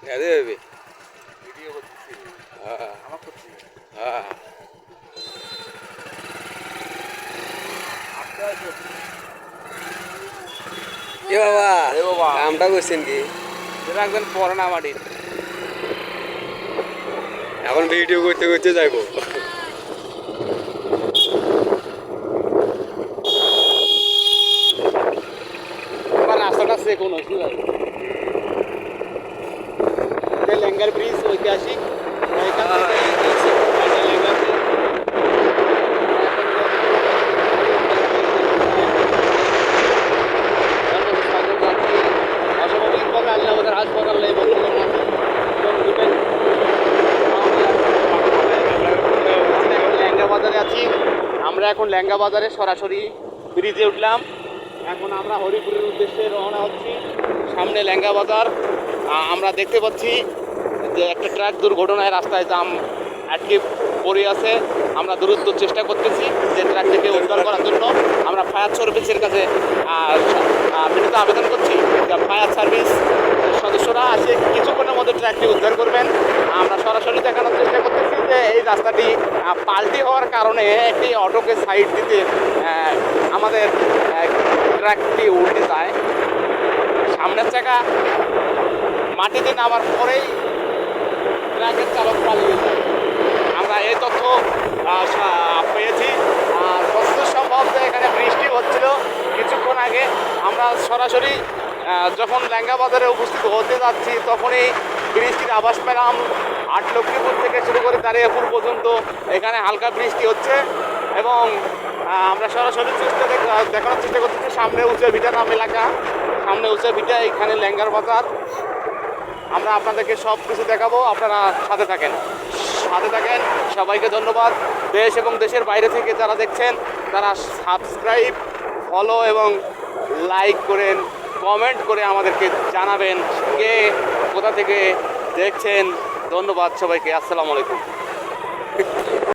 అదే అవి ভিডিও করতেছি হ্যাঁ আমার করছি হ্যাঁ আস্তে আসো কি বাবা এ বাবা কামটা করছেন কি এটা একজন পরে না মাটির এখন ভিডিও করতে করতে যাইবো আমার রাস্তাটা সে কোনো লেঙ্গার ব্রিজ ঐতিহাসিক এখান থেকে লেঙ্গার ব্রিজ অস্বাভাবিকভাবে আল্লাহ আমাদের হাসপাতাল এবং লেঙ্গা বাজারে আছি আমরা এখন লেঙ্গা বাজারে সরাসরি ব্রিজে উঠলাম এখন আমরা হরিপুরের উদ্দেশ্যে রওনা হচ্ছি সামনে লেঙ্গা বাজার আমরা দেখতে পাচ্ছি যে একটা ট্রাক দুর্ঘটনায় রাস্তায় জাম আটকে পড়ে আছে আমরা দ্রুত চেষ্টা করতেছি যে ট্রাকটিকে উদ্ধার করার জন্য আমরা ফায়ার সার্ভিসের কাছে বিনীত আবেদন করছি যে ফায়ার সার্ভিস সদস্যরা আসে কিছুক্ষণের মধ্যে ট্রাকটি উদ্ধার করবেন আমরা সরাসরি দেখানোর চেষ্টা করতেছি যে এই রাস্তাটি পাল্টি হওয়ার কারণে একটি অটোকে সাইড দিতে আমাদের ট্রাকটি উল্টে যায় সামনের চাকা মাটিতে নামার পরেই ট্রাকের চালক পালিয়ে যায় আমরা এই তথ্য পেয়েছি যতদূর সম্ভব যে এখানে বৃষ্টি হচ্ছিল কিছুক্ষণ আগে আমরা সরাসরি যখন লেঙ্গা বাজারে উপস্থিত হতে যাচ্ছি তখনই বৃষ্টির আভাস পেলাম 8 লক্ষ্মীপুর থেকে শুরু করে দাঁড়িয়াপুর পর্যন্ত এখানে হালকা বৃষ্টি হচ্ছে এবং আমরা সরাসরি দেখানোর চেষ্টা করতেছি সামনে উঁচা ভিটা নাম এলাকা সামনে উঁচা ভিটা এখানে লেঙ্গার বাজার আমরা আপনাদেরকে সব কিছু দেখাবো আপনারা সাথে থাকেন সবাইকে ধন্যবাদ দেশ এবং দেশের বাইরে থেকে যারা দেখছেন তারা সাবস্ক্রাইব ফলো এবং লাইক করেন কমেন্ট করে আমাদেরকে জানাবেন কে কোথা থেকে দেখছেন ধন্যবাদ সবাইকে আসসালামু আলাইকুম